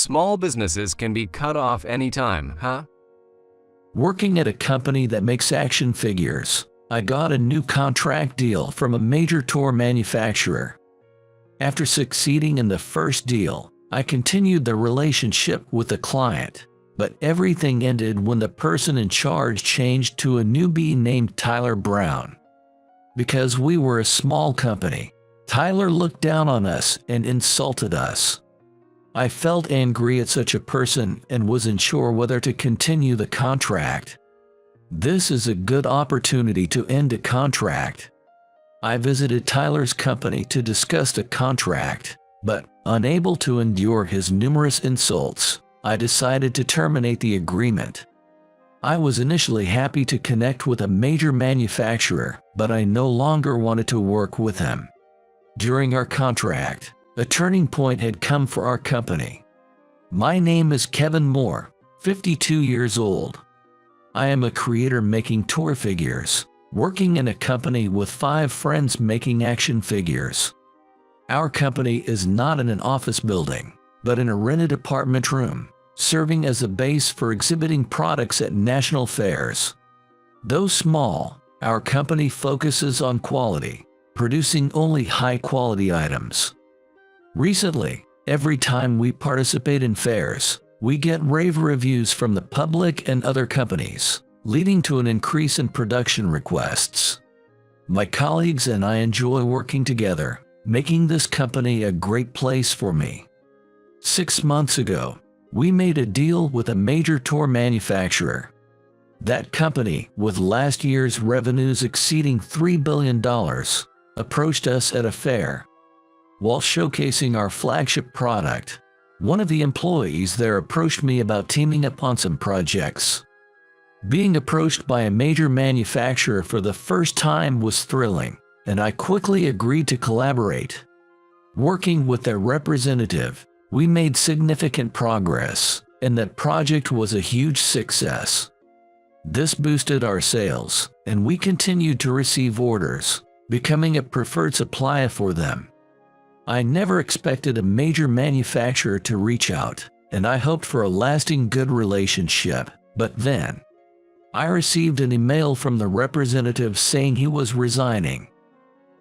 Small businesses can be cut off anytime, huh? Working at a company that makes action figures, I got a new contract deal from a major toy manufacturer. After succeeding in the first deal, I continued the relationship with the client, but everything ended when the person in charge changed to a newbie named Tyler Brown. Because we were a small company, Tyler looked down on us and insulted us. I felt angry at such a person and was unsure whether to continue the contract. This is a good opportunity to end a contract. I visited Tyler's company to discuss the contract, but unable to endure his numerous insults, I decided to terminate the agreement. I was initially happy to connect with a major manufacturer, but I no longer wanted to work with him. During our contract, a turning point had come for our company. My name is Kevin Moore, 52 years old. I am a creator making toy figures, working in a company with 5 friends making action figures. Our company is not in an office building, but in a rented apartment room, serving as a base for exhibiting products at national fairs. Though small, our company focuses on quality, producing only high-quality items. Recently, every time we participate in fairs, we get rave reviews from the public and other companies, leading to an increase in production requests. My colleagues and I enjoy working together, making this company a great place for me. 6 months ago, we made a deal with a major toy manufacturer. That company, with last year's revenues exceeding $3 billion, approached us at a fair. While showcasing our flagship product, one of the employees there approached me about teaming up on some projects. Being approached by a major manufacturer for the first time was thrilling, and I quickly agreed to collaborate. Working with their representative, we made significant progress, and that project was a huge success. This boosted our sales, and we continued to receive orders, becoming a preferred supplier for them. I never expected a major manufacturer to reach out, and I hoped for a lasting good relationship, but then I received an email from the representative saying he was resigning.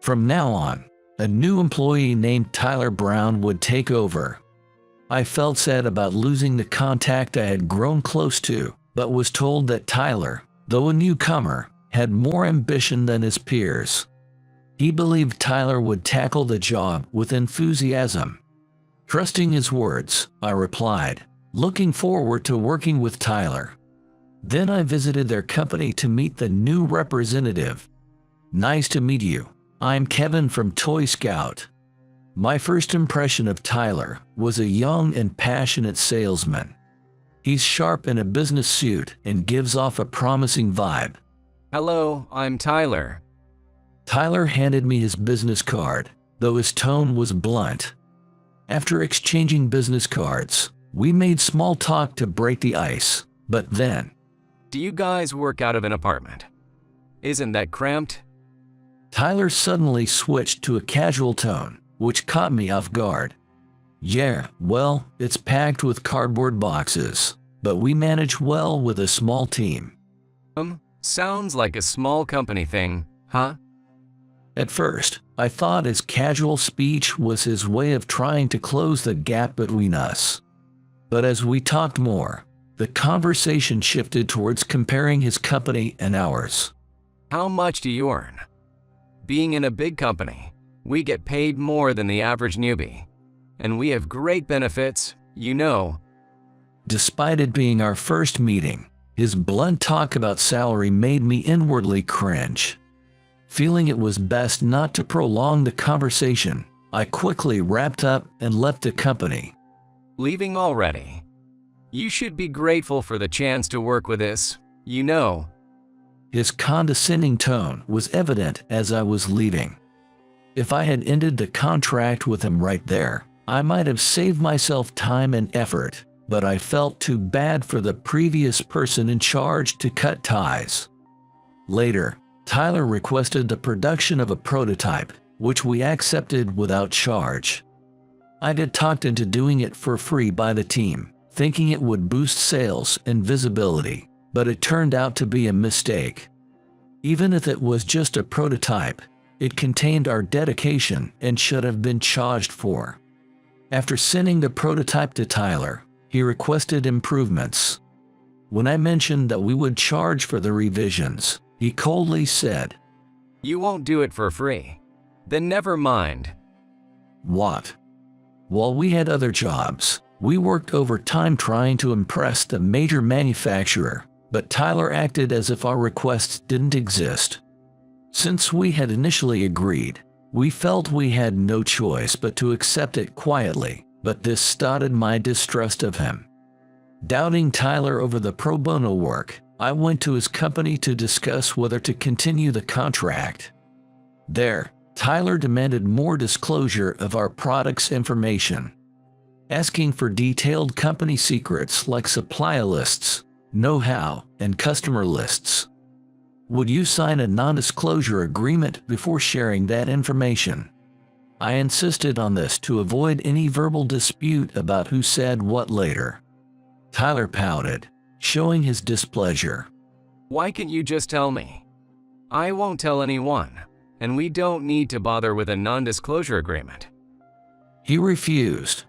From now on, a new employee named Tyler Brown would take over. I felt sad about losing the contact I had grown close to, but was told that Tyler, though a newcomer, had more ambition than his peers. He believed Tyler would tackle the job with enthusiasm. Trusting his words, I replied, looking forward to working with Tyler. Then I visited their company to meet the new representative. Nice to meet you. I'm Kevin from Toy Scout. My first impression of Tyler was a young and passionate salesman. He's sharp in a business suit and gives off a promising vibe. Hello, I'm Tyler. Tyler handed me his business card, though his tone was blunt. After exchanging business cards, we made small talk to break the ice, but then, Do you guys work out of an apartment? Isn't that cramped? Tyler suddenly switched to a casual tone, which caught me off guard. Yeah, well, it's packed with cardboard boxes, but we manage well with a small team. Sounds like a small company thing, huh? At first, I thought his casual speech was his way of trying to close the gap between us. But as we talked more, the conversation shifted towards comparing his company and ours. How much do you earn? Being in a big company, we get paid more than the average newbie. And we have great benefits, you know. Despite it being our first meeting, his blunt talk about salary made me inwardly cringe. Feeling it was best not to prolong the conversation, I quickly wrapped up and left the company. Leaving already? You should be grateful for the chance to work with this, you know. His condescending tone was evident as I was leaving. If I had ended the contract with him right there, I might have saved myself time and effort, but I felt too bad for the previous person in charge to cut ties. Later, Tyler requested the production of a prototype, which we accepted without charge. I got talked into doing it for free by the team, thinking it would boost sales and visibility, but it turned out to be a mistake. Even if it was just a prototype, it contained our dedication and should have been charged for. After sending the prototype to Tyler, he requested improvements. When I mentioned that we would charge for the revisions, he coldly said, "You won't do it for free. Then never mind." What? While we had other jobs, we worked overtime trying to impress the major manufacturer, but Tyler acted as if our requests didn't exist. Since we had initially agreed, we felt we had no choice but to accept it quietly, but this started my distrust of him. Doubting Tyler over the pro bono work, I went to his company to discuss whether to continue the contract. There, Tyler demanded more disclosure of our product's information, asking for detailed company secrets like supplier lists, know-how, and customer lists. Would you sign a non-disclosure agreement before sharing that information? I insisted on this to avoid any verbal dispute about who said what later. Tyler pouted, showing his displeasure. "Why can't you just tell me? I won't tell anyone, and we don't need to bother with a non-disclosure agreement." He refused.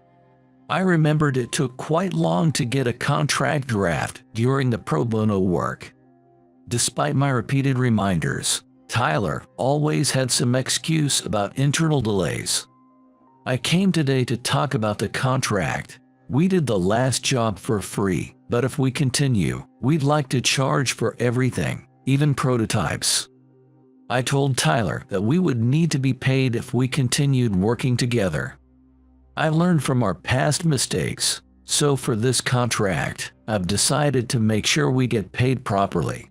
I remembered it took quite long to get a contract draft during the pro bono work. Despite my repeated reminders, Tyler always had some excuse about internal delays. I came today to talk about the contract. We did the last job for free, but if we continue, we'd like to charge for everything, even prototypes. I told Tyler that we would need to be paid if we continued working together. I learned from our past mistakes, so for this contract, I've decided to make sure we get paid properly.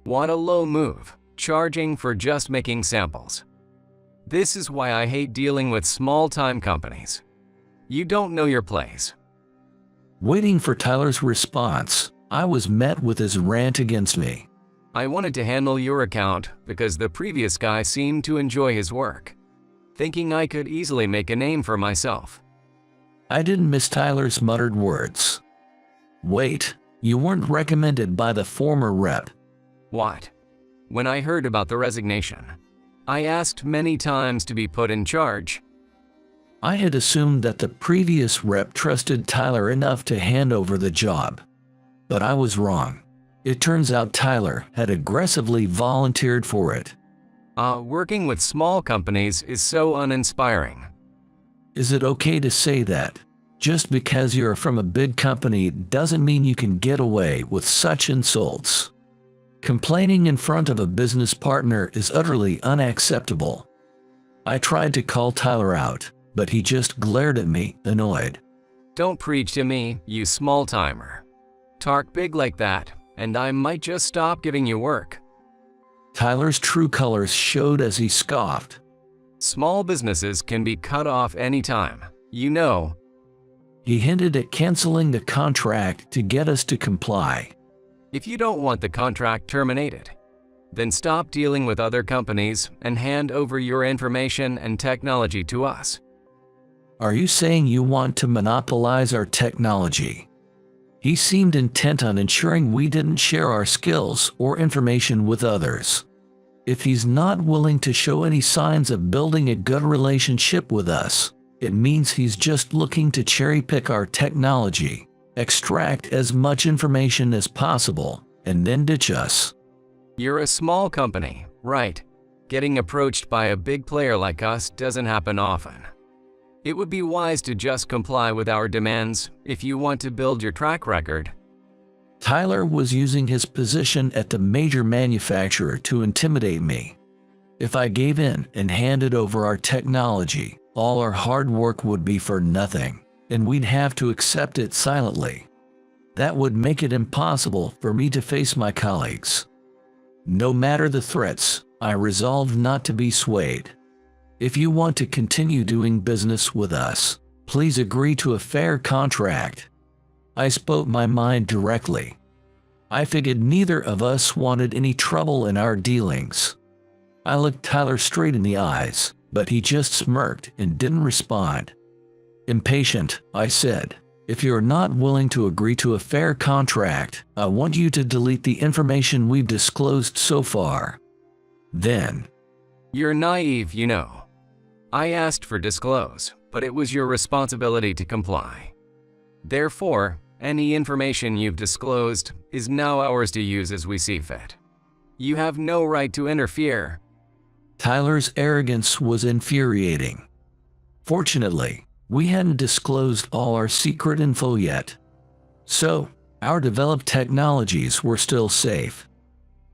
What a low move, charging for just making samples. This is why I hate dealing with small-time companies. You don't know your place. Waiting for Tyler's response, I was met with his rant against me. "I wanted to handle your account because the previous guy seemed to enjoy his work, thinking I could easily make a name for myself." I didn't miss Tyler's muttered words. "Wait, you weren't recommended by the former rep." What? When I heard about the resignation, I asked many times to be put in charge. I had assumed that the previous rep trusted Tyler enough to hand over the job. But I was wrong. It turns out Tyler had aggressively volunteered for it. Working with small companies is so uninspiring. Is it okay to say that? Just because you're from a big company doesn't mean you can get away with such insults. Complaining in front of a business partner is utterly unacceptable. I tried to call Tyler out, but he just glared at me, annoyed. "Don't preach to me, you small-timer. Talk big like that, and I might just stop giving you work." Tyler's true colors showed as he scoffed. "Small businesses can be cut off anytime, you know." He hinted at canceling the contract to get us to comply. "If you don't want the contract terminated, then stop dealing with other companies and hand over your information and technology to us." Are you saying you want to monopolize our technology? He seemed intent on ensuring we didn't share our skills or information with others. If he's not willing to show any signs of building a good relationship with us, it means he's just looking to cherry-pick our technology, extract as much information as possible, and then ditch us. You're a small company, right? Getting approached by a big player like us doesn't happen often. It would be wise to just comply with our demands if you want to build your track record. Tyler was using his position at the major manufacturer to intimidate me. If I gave in and handed over our technology, all our hard work would be for nothing, and we'd have to accept it silently. That would make it impossible for me to face my colleagues. No matter the threats, I resolved not to be swayed. If you want to continue doing business with us, please agree to a fair contract. I spoke my mind directly. I figured neither of us wanted any trouble in our dealings. I looked Tyler straight in the eyes, but he just smirked and didn't respond. Impatient, I said. If you're not willing to agree to a fair contract, I want you to delete the information we've disclosed so far. Then, You're naive, you know. I asked for disclose, but it was your responsibility to comply. Therefore, any information you've disclosed is now ours to use as we see fit. You have no right to interfere. Tyler's arrogance was infuriating. Fortunately, we hadn't disclosed all our secret info yet. So, our developed technologies were still safe.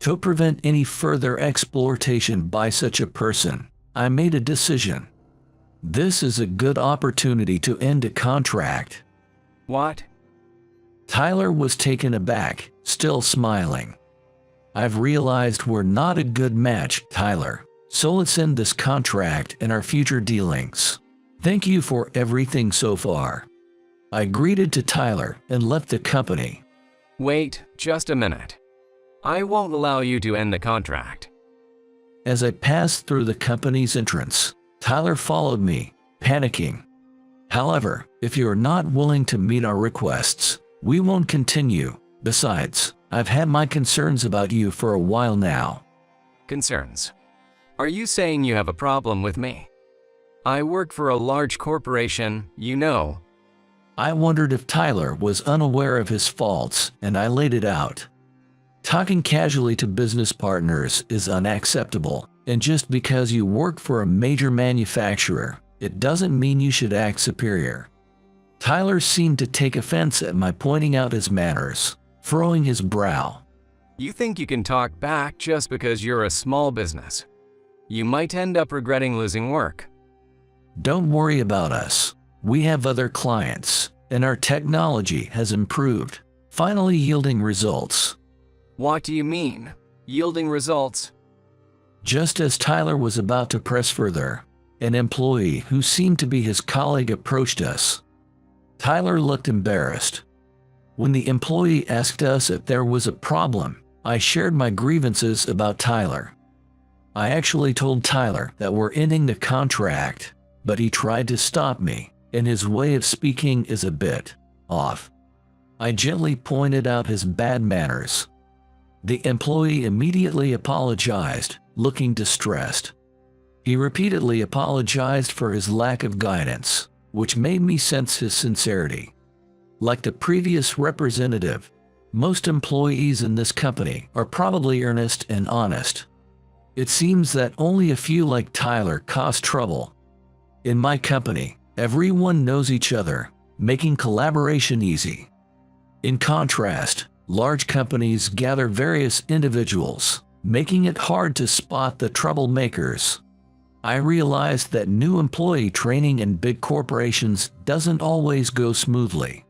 To prevent any further exploitation by such a person, I made a decision. This is a good opportunity to end a contract. What? Tyler was taken aback, still smiling. I've realized we're not a good match, Tyler, so let's end this contract and our future dealings. Thank you for everything so far. I greeted to Tyler and left the company. Wait, just a minute. I won't allow you to end the contract. As I passed through the company's entrance, Tyler followed me, panicking. However, if you're not willing to meet our requests, we won't continue. Besides, I've had my concerns about you for a while now. Concerns? Are you saying you have a problem with me? I work for a large corporation, you know. I wondered if Tyler was unaware of his faults, and I laid it out. Talking casually to business partners is unacceptable, and just because you work for a major manufacturer, it doesn't mean you should act superior. Tyler seemed to take offense at my pointing out his manners, furrowing his brow. You think you can talk back just because you're a small business. You might end up regretting losing work. Don't worry about us. We have other clients, and our technology has improved, finally yielding results. What do you mean, yielding results? Just as Tyler was about to press further, an employee who seemed to be his colleague approached us. Tyler looked embarrassed. When the employee asked us if there was a problem, I shared my grievances about Tyler. I actually told Tyler that we're ending the contract, but he tried to stop me, and his way of speaking is a bit off. I gently pointed out his bad manners. The employee immediately apologized, looking distressed. He repeatedly apologized for his lack of guidance, which made me sense his sincerity. Like the previous representative, most employees in this company are probably earnest and honest. It seems that only a few like Tyler cause trouble. In my company, everyone knows each other, making collaboration easy. In contrast, large companies gather various individuals, making it hard to spot the troublemakers. I realized that new employee training in big corporations doesn't always go smoothly.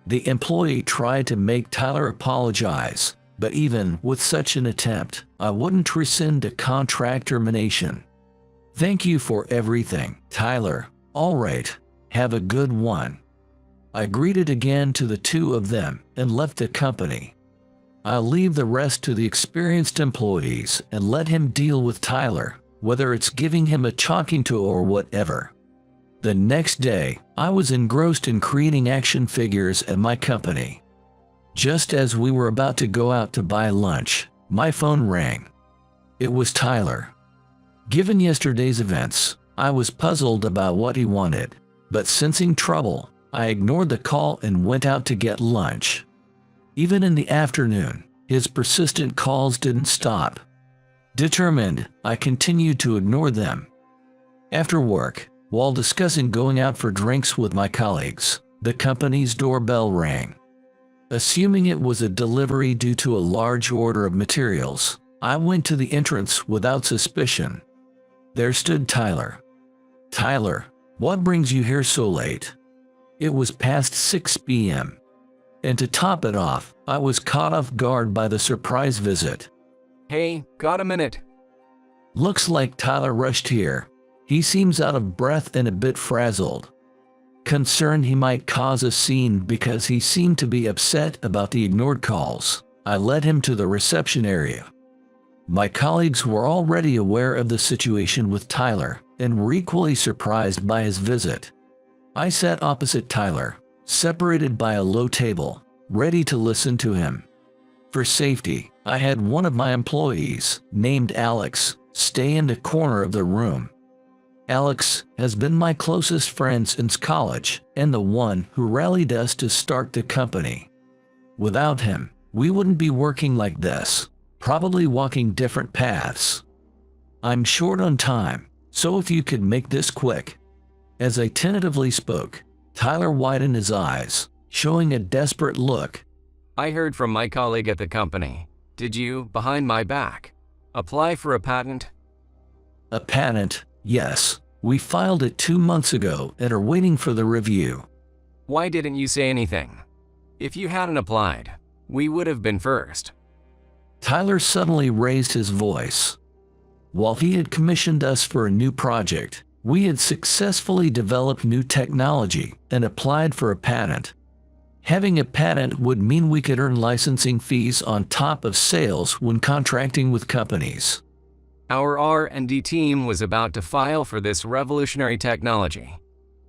The employee tried to make Tyler apologize, but even with such an attempt, I wouldn't rescind a contract termination. Thank you for everything, Tyler. All right, have a good one. I greeted again to the two of them and left the company. I'll leave the rest to the experienced employees and let him deal with Tyler, whether it's giving him a talking to or whatever. The next day, I was engrossed in creating action figures at my company. Just as we were about to go out to buy lunch, my phone rang. It was Tyler. Given yesterday's events, I was puzzled about what he wanted, but sensing trouble, I ignored the call and went out to get lunch. Even in the afternoon, his persistent calls didn't stop. Determined, I continued to ignore them. After work, while discussing going out for drinks with my colleagues, the company's doorbell rang. Assuming it was a delivery due to a large order of materials, I went to the entrance without suspicion. There stood Tyler. Tyler, what brings you here so late? It was past 6 p.m. And to top it off, I was caught off guard by the surprise visit. Hey, got a minute? Looks like Tyler rushed here. He seems out of breath and a bit frazzled. Concerned he might cause a scene because he seemed to be upset about the ignored calls, I led him to the reception area. My colleagues were already aware of the situation with Tyler and were equally surprised by his visit. I sat opposite Tyler, separated by a low table, ready to listen to him. For safety, I had one of my employees, named Alex, stay in the corner of the room. Alex has been my closest friend since college and the one who rallied us to start the company. Without him, we wouldn't be working like this, probably walking different paths. I'm short on time, so if you could make this quick. As I tentatively spoke, Tyler widened his eyes, showing a desperate look. I heard from my colleague at the company. Did you, behind my back, apply for a patent? A patent, yes. We filed it 2 months ago and are waiting for the review. Why didn't you say anything? If you hadn't applied, we would have been first. Tyler suddenly raised his voice. While he had commissioned us for a new project, we had successfully developed new technology and applied for a patent. Having a patent would mean we could earn licensing fees on top of sales when contracting with companies. Our R&D team was about to file for this revolutionary technology,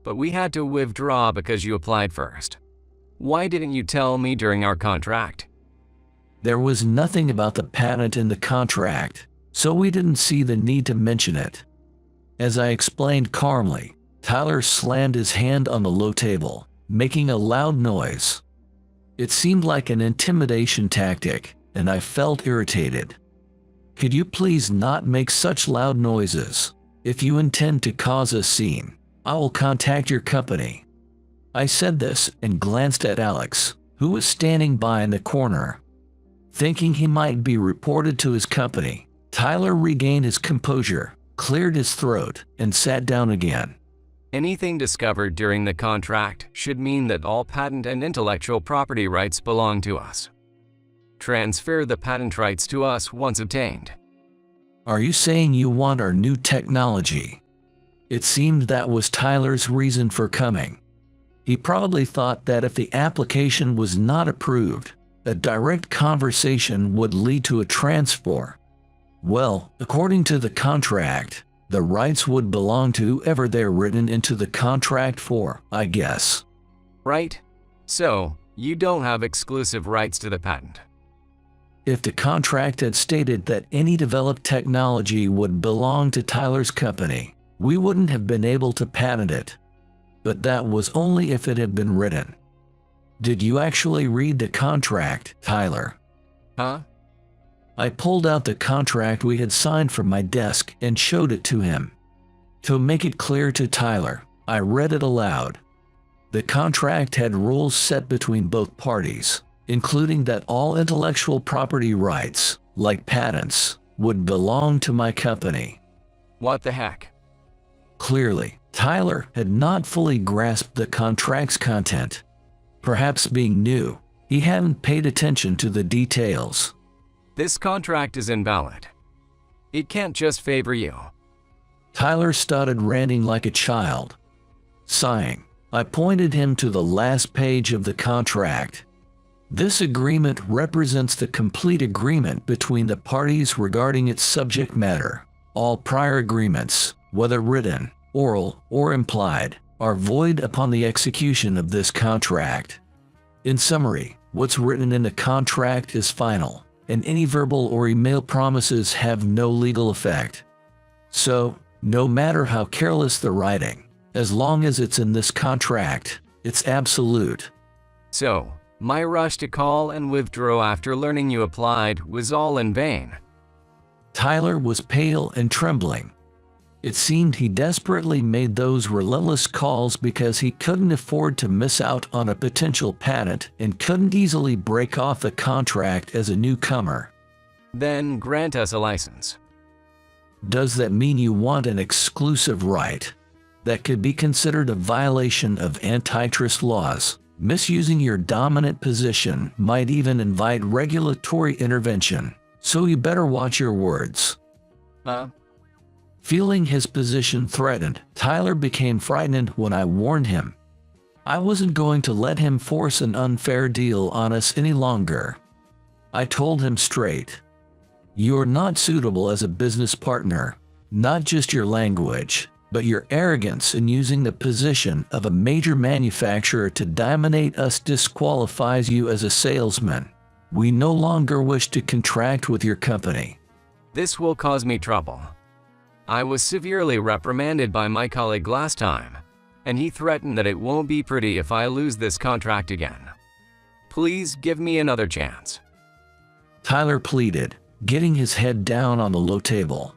but we had to withdraw because you applied first. Why didn't you tell me during our contract? There was nothing about the patent in the contract, so we didn't see the need to mention it. As I explained calmly, Tyler slammed his hand on the low table, making a loud noise. It seemed like an intimidation tactic, and I felt irritated. Could you please not make such loud noises? If you intend to cause a scene, I will contact your company. I said this and glanced at Alex, who was standing by in the corner. Thinking he might be reported to his company, Tyler regained his composure, cleared his throat, and sat down again. Anything discovered during the contract should mean that all patent and intellectual property rights belong to us. Transfer the patent rights to us once obtained. Are you saying you want our new technology? It seemed that was Tyler's reason for coming. He probably thought that if the application was not approved, a direct conversation would lead to a transfer. Well, according to the contract, the rights would belong to whoever they're written into the contract for, I guess. Right? So, you don't have exclusive rights to the patent. If the contract had stated that any developed technology would belong to Tyler's company, we wouldn't have been able to patent it. But that was only if it had been written. Did you actually read the contract, Tyler? Huh? I pulled out the contract we had signed from my desk and showed it to him. To make it clear to Tyler, I read it aloud. The contract had rules set between both parties, including that all intellectual property rights, like patents, would belong to my company. What the heck? Clearly, Tyler had not fully grasped the contract's content. Perhaps being new, he hadn't paid attention to the details. This contract is invalid. It can't just favor you. Tyler started ranting like a child. Sighing, I pointed him to the last page of the contract. This agreement represents the complete agreement between the parties regarding its subject matter. All prior agreements, whether written, oral, or implied, are void upon the execution of this contract. In summary, what's written in the contract is final, and any verbal or email promises have no legal effect. So, no matter how careless the writing, as long as it's in this contract, it's absolute. So, my rush to call and withdraw after learning you applied was all in vain. Tyler was pale and trembling. It seemed he desperately made those relentless calls because he couldn't afford to miss out on a potential patent and couldn't easily break off the contract as a newcomer. Then grant us a license. Does that mean you want an exclusive right? That could be considered a violation of antitrust laws. Misusing your dominant position might even invite regulatory intervention, so you better watch your words. Feeling his position threatened, Tyler became frightened when I warned him. I wasn't going to let him force an unfair deal on us any longer. I told him straight. You're not suitable as a business partner, not just your language, but your arrogance in using the position of a major manufacturer to dominate us disqualifies you as a salesman. We no longer wish to contract with your company. This will cause me trouble. I was severely reprimanded by my colleague last time, and he threatened that it won't be pretty if I lose this contract again. Please give me another chance. Tyler pleaded, getting his head down on the low table.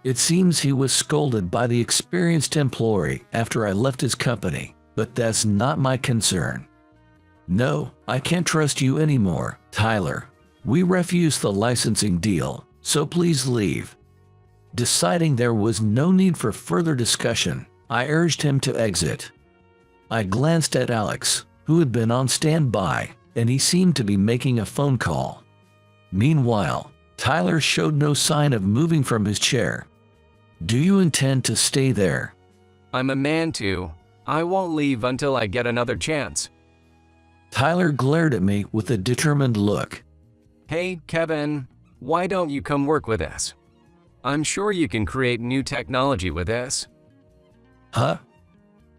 It seems he was scolded by the experienced employee after I left his company, but that's not my concern. No, I can't trust you anymore, Tyler. We refused the licensing deal, so please leave. Deciding there was no need for further discussion, I urged him to exit. I glanced at Alex, who had been on standby, and he seemed to be making a phone call. Meanwhile, Tyler showed no sign of moving from his chair. Do you intend to stay there? I'm a man too. I won't leave until I get another chance. Tyler glared at me with a determined look. Hey, Kevin, why don't you come work with us? I'm sure you can create new technology with this. Huh?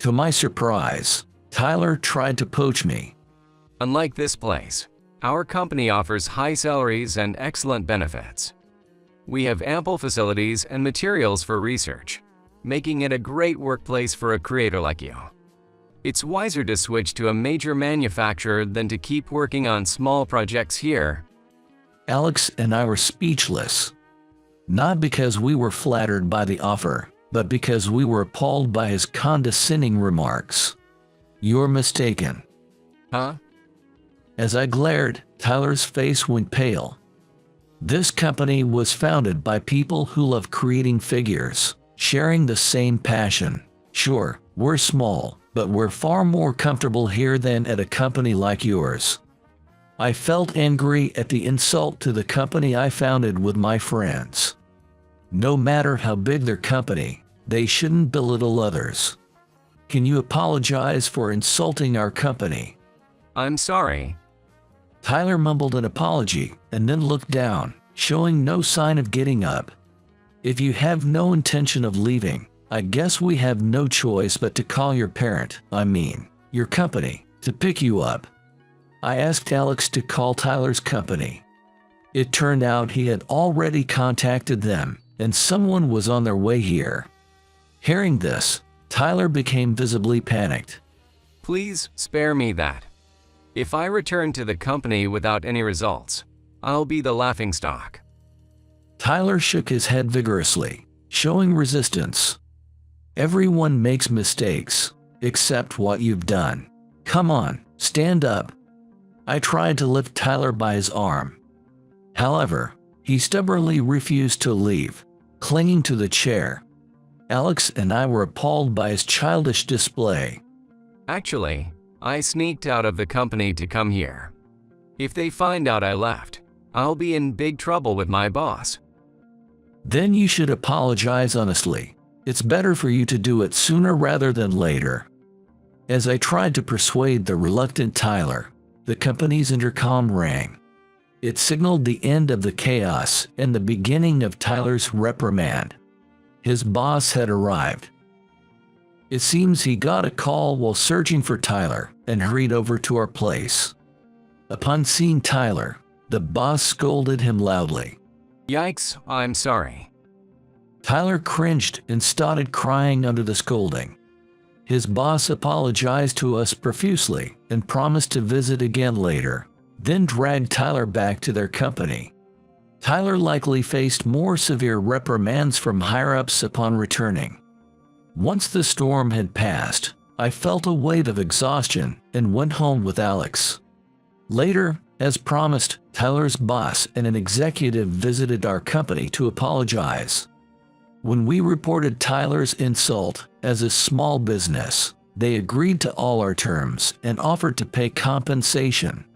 To my surprise, Tyler tried to poach me. Unlike this place, our company offers high salaries and excellent benefits. We have ample facilities and materials for research, making it a great workplace for a creator like you. It's wiser to switch to a major manufacturer than to keep working on small projects here. Alex and I were speechless. Not because we were flattered by the offer, but because we were appalled by his condescending remarks. You're mistaken. Huh? As I glared, Tyler's face went pale. This company was founded by people who love creating figures, sharing the same passion. Sure, we're small, but we're far more comfortable here than at a company like yours. I felt angry at the insult to the company I founded with my friends. No matter how big their company, they shouldn't belittle others. Can you apologize for insulting our company? I'm sorry. Tyler mumbled an apology and then looked down, showing no sign of getting up. If you have no intention of leaving, I guess we have no choice but to call your parent, your company, to pick you up. I asked Alex to call Tyler's company. It turned out he had already contacted them, and someone was on their way here. Hearing this, Tyler became visibly panicked. Please spare me that. If I return to the company without any results, I'll be the laughingstock. Tyler shook his head vigorously, showing resistance. Everyone makes mistakes, except what you've done. Come on, stand up. I tried to lift Tyler by his arm. However, he stubbornly refused to leave, clinging to the chair. Alex and I were appalled by his childish display. Actually, I sneaked out of the company to come here. If they find out I left, I'll be in big trouble with my boss. Then you should apologize honestly. It's better for you to do it sooner rather than later. As I tried to persuade the reluctant Tyler, the company's intercom rang. It signaled the end of the chaos and the beginning of Tyler's reprimand. His boss had arrived. It seems he got a call while searching for Tyler and hurried over to our place. Upon seeing Tyler, the boss scolded him loudly. Yikes, I'm sorry. Tyler cringed and started crying under the scolding. His boss apologized to us profusely and promised to visit again later, then dragged Tyler back to their company. Tyler likely faced more severe reprimands from higher-ups upon returning. Once the storm had passed, I felt a wave of exhaustion and went home with Alex. Later, as promised, Tyler's boss and an executive visited our company to apologize. When we reported Tyler's insult as a small business, they agreed to all our terms and offered to pay compensation.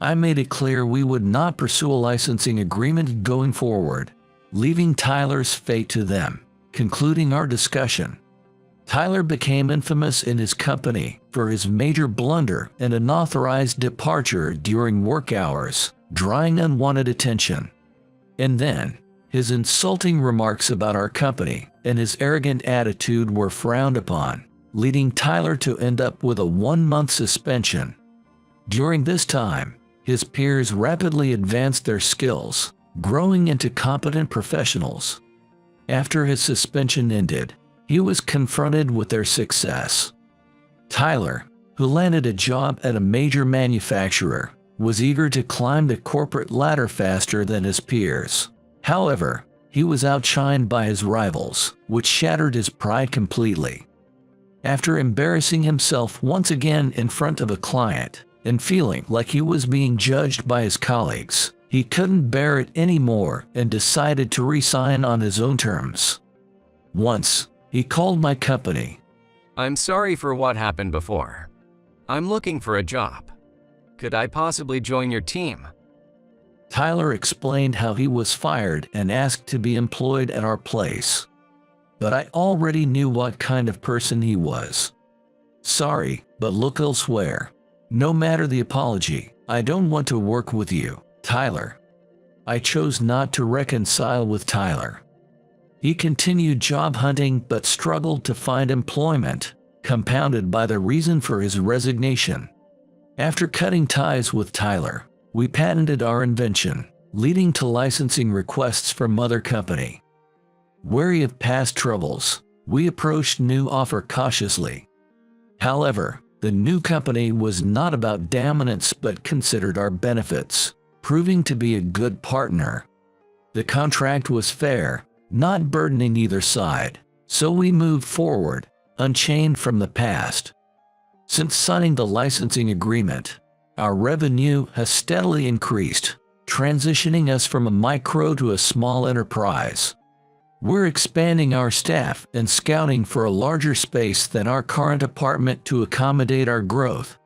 I made it clear we would not pursue a licensing agreement going forward, leaving Tyler's fate to them. Concluding our discussion, Tyler became infamous in his company for his major blunder and unauthorized departure during work hours, drawing unwanted attention. And then, His insulting remarks about our company and his arrogant attitude were frowned upon, leading Tyler to end up with a 1-month suspension. During this time, his peers rapidly advanced their skills, growing into competent professionals. After his suspension ended, he was confronted with their success. Tyler, who landed a job at a major manufacturer, was eager to climb the corporate ladder faster than his peers. However, he was outshined by his rivals, which shattered his pride completely. After embarrassing himself once again in front of a client and feeling like he was being judged by his colleagues, he couldn't bear it anymore and decided to resign on his own terms. Once, he called my company. I'm sorry for what happened before. I'm looking for a job. Could I possibly join your team? Tyler explained how he was fired and asked to be employed at our place. But I already knew what kind of person he was. Sorry, but look elsewhere. No matter the apology, I don't want to work with you, Tyler. I chose not to reconcile with Tyler. He continued job hunting but struggled to find employment, compounded by the reason for his resignation. After cutting ties with Tyler, we patented our invention, leading to licensing requests from other company. Wary of past troubles, we approached new offer cautiously. However, the new company was not about dominance but considered our benefits, proving to be a good partner. The contract was fair, not burdening either side, so we moved forward, unchained from the past. Since signing the licensing agreement, our revenue has steadily increased, transitioning us from a micro to a small enterprise. We're expanding our staff and scouting for a larger space than our current apartment to accommodate our growth.